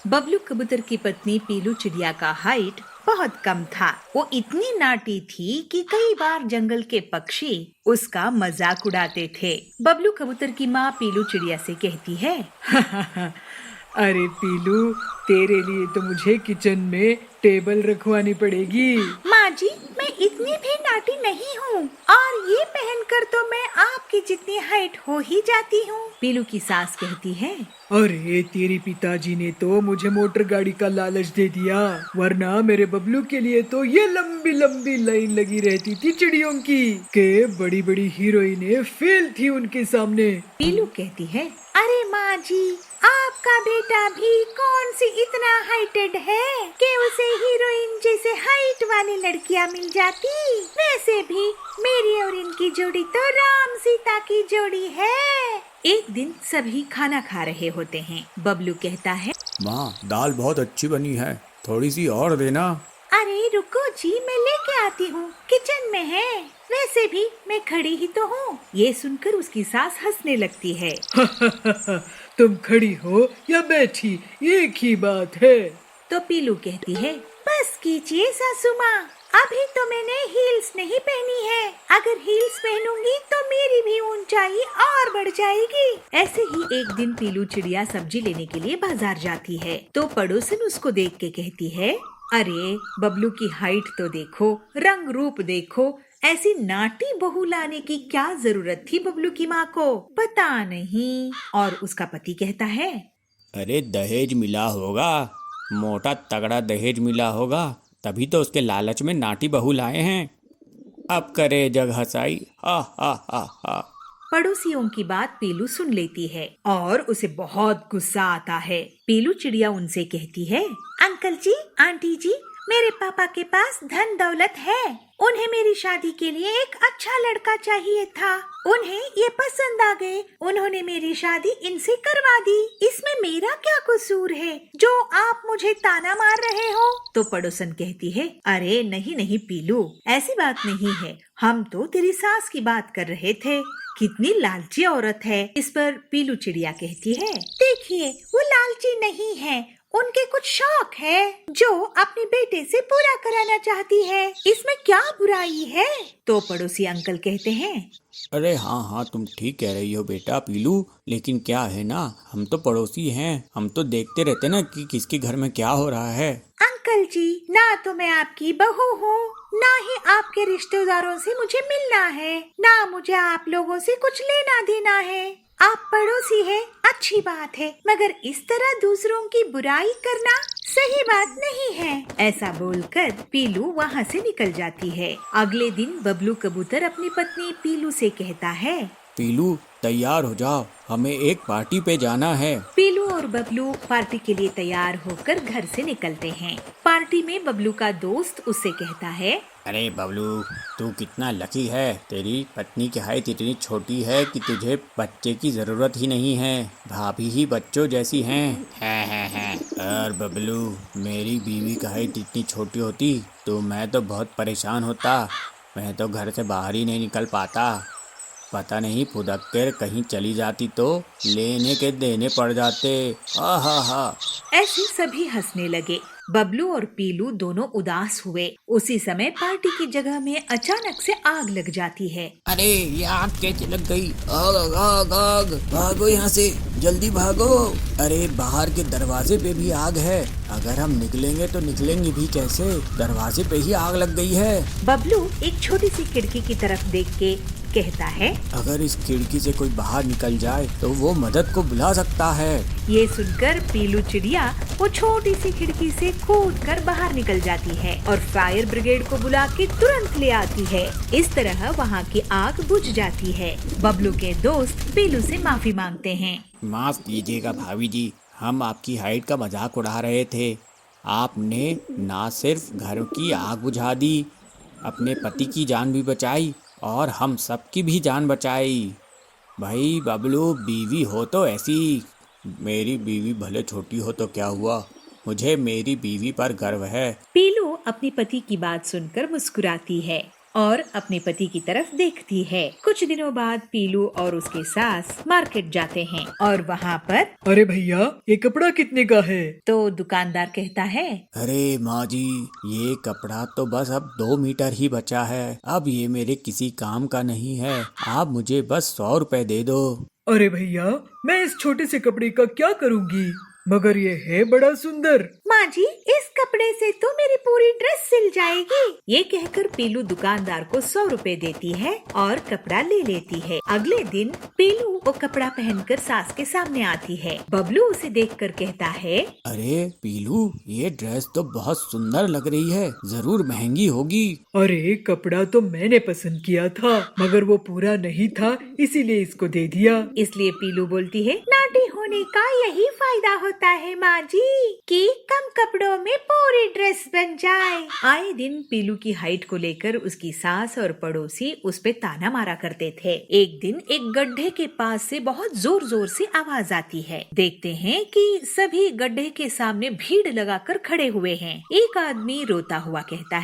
बबलू कबूतर की पत्नी पीलू चिड़िया का हाइट बहुत कम था। वो इतनी नाटी थी कि कई बार जंगल के पक्षी उसका मजाक उड़ाते थे। बबलू कबूतर की माँ पीलू चिड़िया से कहती है, अरे पीलू, तेरे लिए तो मुझे किचन में टेबल रखवानी पड़ेगी। माँ जी, मैं इतनी भी नाटी नहीं हूँ और ये पहनकर तो मैं आपकी जितनी हाइट हो ही जाती हूँ। पीलू की सास कहती है, अरे तेरे पिताजी ने तो मुझे मोटर गाड़ी का लालच दे दिया, वरना मेरे बबलू के लिए तो ये लंबी लंबी लाइन लगी रहती थी चिड़ियों की के बड़ी बड़ी हीरोइनें फेल थी उनके सामने। पीलू कहती है, अरे माँ जी, आपका बेटा भी कौन सी इतना हाइटेड है कि उसे हीरोइन जैसे हाइट वाली लड़कियाँ मिल जाती। वैसे भी मेरी और इनकी जोड़ी तो राम सीता की जोड़ी है। एक दिन सभी खाना खा रहे होते हैं। बबलू कहता है, माँ, दाल बहुत अच्छी बनी है, थोड़ी सी और देना। अरे रुको जी, मैं लेके आती हूँ, किचन में है। वैसे भी मैं खड़ी ही तो हूँ। ये सुनकर उसकी सास हंसने लगती है। तुम खड़ी हो या बैठी, एक ही बात है। तो पीलू कहती है, बस कीजिए सासू माँ, अभी तो मैंने हील्स नहीं पहनी है। अगर हील्स पहनूंगी तो मेरी भी ऊंचाई और बढ़ जाएगी। ऐसे ही एक दिन पीलू चिड़िया सब्जी लेने के लिए बाजार जाती है। तो पड़ोसन उसको देख के कहती है, अरे बबलू की हाइट तो देखो, रंग रूप देखो, ऐसी नाटी बहू लाने की क्या जरूरत थी बबलू की माँ को, पता नहीं। और उसका पति कहता है, अरे दहेज मिला होगा, मोटा तगड़ा दहेज मिला होगा, तभी तो उसके लालच में नाटी बहू लाए हैं। अब करे जग हंसाई, हा हा हा हा। पड़ोसियों की बात पीलू सुन लेती है और उसे बहुत गुस्सा आता है। पीलू चिड़िया उनसे कहती है, अंकल जी, आंटी जी, मेरे पापा के पास धन दौलत है। उन्हें मेरी शादी के लिए एक अच्छा लड़का चाहिए था। उन्हें ये पसंद आ गए। उन्होंने मेरी शादी इनसे करवा दी। इसमें मेरा क्या कसूर है जो आप मुझे ताना मार रहे हो? तो पड़ोसन कहती है, अरे नहीं नहीं पीलू, ऐसी बात नहीं है। हम तो तेरी सास की बात कर रहे थे। कितनी लालची औरत है। इस पर पीलू चिड़िया कहती है, देखिए, वो लालची नहीं है, उनके कुछ शौक है जो अपने बेटे से पूरा कराना चाहती है। इसमें क्या बुराई है? तो पड़ोसी अंकल कहते हैं, अरे हाँ हाँ, तुम ठीक कह रही हो बेटा पीलू, लेकिन क्या है ना, हम तो पड़ोसी हैं, हम तो देखते रहते ना कि किसके घर में क्या हो रहा है। अंकल जी, ना तो मैं आपकी बहू हूँ, ना ही आपके रिश्तेदारों से मुझे मिलना है, ना मुझे आप लोगों से कुछ लेना देना है। आप पड़ोसी हैं, अच्छी बात है, मगर इस तरह दूसरों की बुराई करना सही बात नहीं है। ऐसा बोलकर पीलू वहाँ से निकल जाती है। अगले दिन बबलू कबूतर अपनी पत्नी पीलू से कहता है, पीलू तैयार हो जाओ, हमें एक पार्टी पे जाना है। पीलू और बबलू पार्टी के लिए तैयार होकर घर से निकलते हैं। पार्टी में बबलू का दोस्त उससे कहता है, अरे बबलू, तू कितना लकी है, तेरी पत्नी की हाइट इतनी छोटी है कि तुझे बच्चे की ज़रूरत ही नहीं है, भाभी ही बच्चों जैसी हैं। और बबलू, मेरी बीवी की हाइट इतनी छोटी होती तो मैं तो बहुत परेशान होता, मैं तो घर से बाहर ही नहीं निकल पाता। पता नहीं फुदक कर कहीं चली जाती तो लेने के देने पड़ जाते। हा हा हा। ऐसे सभी हंसने लगे। बबलू और पीलू दोनों उदास हुए। उसी समय पार्टी की जगह में अचानक से आग लग जाती है। अरे ये आग कैसे लग गई? आग आग आग, भागो यहाँ से, जल्दी भागो। अरे बाहर के दरवाजे पे भी आग है, अगर हम निकलेंगे तो निकलेंगे भी कैसे? दरवाजे पे ही आग लग गई है। बबलू एक छोटी सी खिड़की की तरफ देख के कहता है, अगर इस खिड़की से कोई बाहर निकल जाए तो वो मदद को बुला सकता है। ये सुनकर पीलू चिड़िया वो छोटी सी खिड़की से कूदकर बाहर निकल जाती है और फायर ब्रिगेड को बुला के तुरंत ले आती है। इस तरह वहाँ की आग बुझ जाती है। बबलू के दोस्त पीलू से माफी मांगते हैं। माफ कीजिएगा भाभी जी, हम आपकी हाइट का मजाक उड़ा रहे थे। आपने ना सिर्फ घर की आग बुझा दी, अपने पति की जान भी बचाई और हम सबकी भी जान बचाई। भाई बबलू, बीवी हो तो ऐसी। मेरी बीवी भले छोटी हो तो क्या हुआ, मुझे मेरी बीवी पर गर्व है। पीलू अपनी पति की बात सुनकर मुस्कुराती है और अपने पति की तरफ देखती है। कुछ दिनों बाद पीलू और उसके सास मार्केट जाते हैं और वहाँ पर अरे भैया, ये कपड़ा कितने का है? तो दुकानदार कहता है, अरे माँ जी, ये कपड़ा तो बस अब 2 मीटर ही बचा है। अब ये मेरे किसी काम का नहीं है। आप मुझे बस 100 रुपए दे दो। अरे भैया, मैं इस छोटे से कपड़े का क्या करूँगी? मगर ये है बड़ा सुंदर। माँ जी, इस कपड़े से तो मेरी पूरी ड्रेस सिल जाएगी। ये कहकर पीलू दुकानदार को 100 रुपए देती है और कपड़ा ले लेती है। अगले दिन पीलू वो कपड़ा पहनकर सास के सामने आती है। बबलू उसे देखकर कहता है, अरे पीलू, ये ड्रेस तो बहुत सुंदर लग रही है, जरूर महंगी होगी। अरे कपड़ा तो मैंने पसंद किया था, मगर वो पूरा नहीं था, इसीलिए इसको दे दिया। इसलिए पीलू बोलती है, नाटी होने का यही फायदा होता है माँ जी, कि कम कपड़ों में पूरी ड्रेस बन जाए। आए दिन पीलू की हाइट को लेकर उसकी सास और पड़ोसी उस पे ताना मारा करते थे। एक दिन एक गड्ढे के पास से बहुत जोर जोर से आवाज आती है। देखते हैं कि सभी गड्ढे के सामने भीड़ लगाकर खड़े हुए हैं। एक आदमी रोता हुआ कहता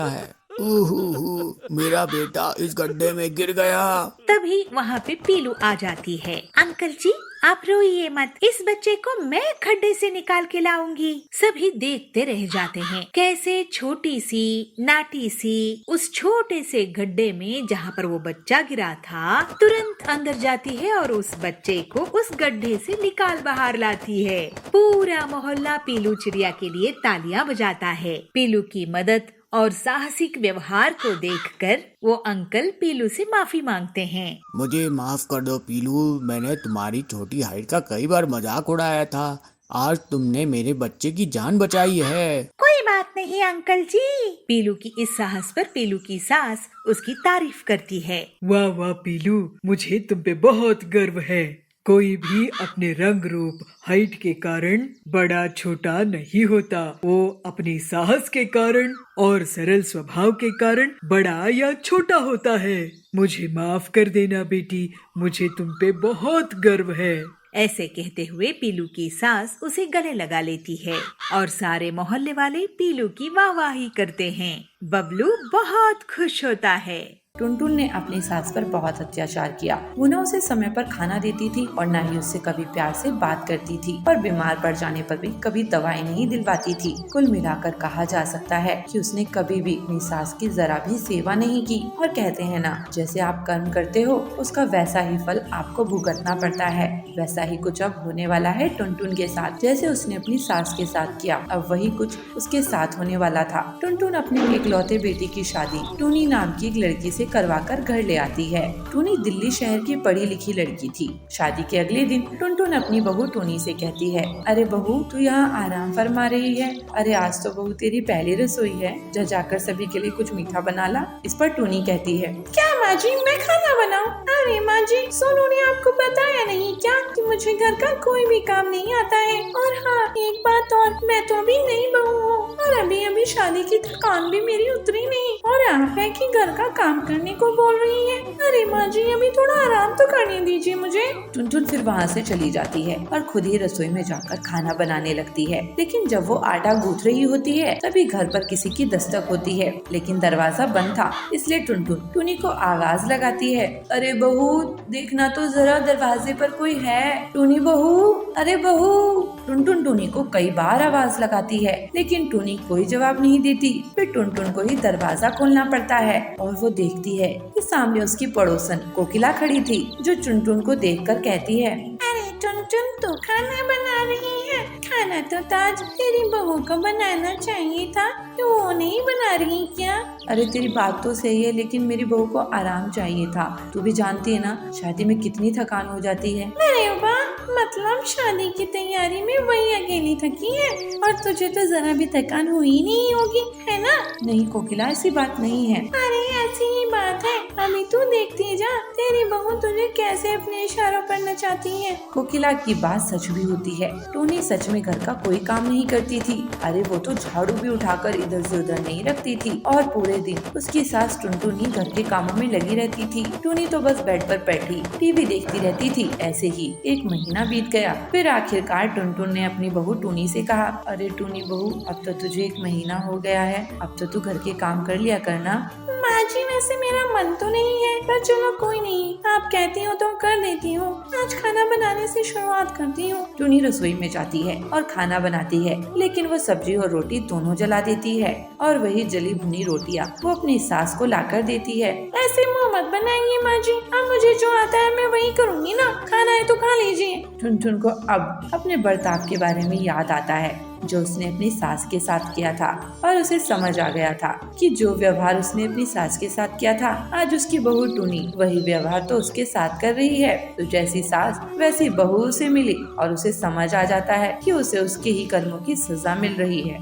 है, ओहो, मेरा बेटा इस गड्ढे में गिर गया। तभी वहाँ पे पीलू आ जाती है। अंकल जी, आप रोइए मत, इस बच्चे को मैं खड्डे से निकाल के लाऊंगी। सभी देखते रह जाते हैं कैसे छोटी सी नाटी सी उस छोटे से गड्ढे में जहाँ पर वो बच्चा गिरा था तुरंत अंदर जाती है और उस बच्चे को उस गड्ढे से निकाल बाहर लाती है। पूरा मोहल्ला पीलू चिड़िया के लिए तालियां बजाता है। पीलू की मदद और साहसिक व्यवहार को देखकर वो अंकल पीलू से माफी मांगते हैं। मुझे माफ कर दो पीलू, मैंने तुम्हारी छोटी हाइट का कई बार मजाक उड़ाया था। आज तुमने मेरे बच्चे की जान बचाई है। कोई बात नहीं अंकल जी। पीलू की इस साहस पर पीलू की सास उसकी तारीफ करती है। वाह वाह पीलू, मुझे तुम पे बहुत गर्व है। कोई भी अपने रंग रूप हाइट के कारण बड़ा छोटा नहीं होता, वो अपनी साहस के कारण और सरल स्वभाव के कारण बड़ा या छोटा होता है। मुझे माफ कर देना बेटी, मुझे तुम पे बहुत गर्व है। ऐसे कहते हुए पीलू की सास उसे गले लगा लेती है और सारे मोहल्ले वाले पीलू की वाहवाही करते हैं। बबलू बहुत खुश होता है। टुनटुन ने अपनी सास पर बहुत अत्याचार किया। वो न उसे समय पर खाना देती थी और न ही उससे कभी प्यार से बात करती थी और बीमार पड़ जाने पर भी कभी दवाई नहीं दिलवाती थी। कुल मिलाकर कहा जा सकता है कि उसने कभी भी अपनी सास की जरा भी सेवा नहीं की। और कहते हैं ना, जैसे आप कर्म करते हो उसका वैसा ही फल आपको भुगतना पड़ता है। वैसा ही कुछ अब होने वाला है टुनटुन के साथ। जैसे उसने अपनी सास के साथ किया, अब वही कुछ उसके साथ होने वाला था। टुनटुन अपने इकलौते बेटे की शादी टूनी नाम की एक लड़की से करवाकर घर ले आती है। टूनी दिल्ली शहर की पढ़ी लिखी लड़की थी। शादी के अगले दिन टुनटुन अपनी बहू टूनी से कहती है, अरे बहू, तू यहाँ आराम फरमा रही है? अरे आज तो बहू तेरी पहली रसोई है, जा जाकर सभी के लिए कुछ मीठा बना ला। इस पर टूनी कहती है, क्या माँ जी, मैं खाना बनाऊं? अरे माँ जी, सोनू ने आपको बताया नहीं क्या कि मुझे घर का कोई भी काम नहीं आता है? और हाँ, एक बात और, मैं तो अभी नई बहू हूँ और अभी अभी शादी की थकान भी मेरी उतरी नहीं और आप है कि घर का काम करने को बोल रही है। अरे माँ जी, अभी थोड़ा आराम तो करने दीजिए मुझे। टुनटुन फिर वहाँ से चली जाती है और खुद ही रसोई में जाकर खाना बनाने लगती है। लेकिन जब वो आटा गूंथ रही होती है तभी घर पर किसी की दस्तक होती है, लेकिन दरवाजा बंद था, इसलिए टुनटुन टूनी को आवाज लगाती है, अरे बहू, देखना तो जरा दरवाजे पर कोई है। टूनी बहू, अरे बहू। टुनटुन टूनी को कई बार आवाज लगाती है, लेकिन टूनी कोई जवाब नहीं देती। फिर टुनटुन को ही दरवाजा खोलना पड़ता है और वो देखती है कि सामने उसकी पड़ोसन कोकिला खड़ी थी, जो टुनटुन को देखकर कहती है, अरे टुनटुन, तो खाना बना रही है? खाना तो ताज तेरी बहू को बनाना चाहिए था, तो वो नहीं बना रही क्या? अरे तेरी बात तो सही है, लेकिन मेरी बहू को आराम चाहिए था। तू भी जानती है ना, शादी में कितनी थकान हो जाती है। अरे वाह, मतलब शादी की तैयारी में वही अकेली थकी है और तुझे तो जरा भी थकान हुई नहीं होगी, है ना? नहीं कोकिला, ऐसी बात नहीं है। अरे ऐसी ही बात है, अभी तू देखती जा तेरी बहू तुझे कैसे अपने इशारों पर नचाती है। कोकिला की बात सच भी होती है। टूनी सच में घर का कोई काम नहीं करती थी। अरे वो तो झाड़ू भी उठाकर इधर से उधर नहीं रखती थी और पूरे दिन उसकी सास टुनटुनी घर के कामों में लगी रहती थी। टूनी तो बस बेड पर बैठी टीवी देखती रहती थी। ऐसे ही एक महीना बीत गया। फिर आखिरकार टुनटुन ने अपनी बहू टूनी से कहा, अरे टूनी बहू, अब तो तुझे 1 महीना हो गया है, अब तो तू घर के काम कर लिया करना। माँ जी वैसे मेरा मन तो नहीं है, पर चलो कोई नहीं, आप कहती हो तो कर देती हूँ। आज खाना बनाने से शुरुआत करती हूँ। टूनी रसोई में जाती है और खाना बनाती है, लेकिन वो सब्जी और रोटी दोनों जला देती है और वही जली भुनी रोटियाँ वो अपनी सास को लाकर देती है। ऐसे मुँह मत बनाइए माँ जी, अब मुझे जो आता है मैं वही करूँगी ना, खाना है तो खा लीजिए। टुनटुन को अब अपने बर्ताव के बारे में याद आता है जो उसने अपनी सास के साथ किया था और उसे समझ आ गया था कि जो व्यवहार उसने अपनी सास के साथ किया था आज उसकी बहू टूनी वही व्यवहार तो उसके साथ कर रही है। तो जैसी सास वैसी बहू उसे मिली और उसे समझ आ जाता है कि उसे उसके ही कर्मों की सजा मिल रही है।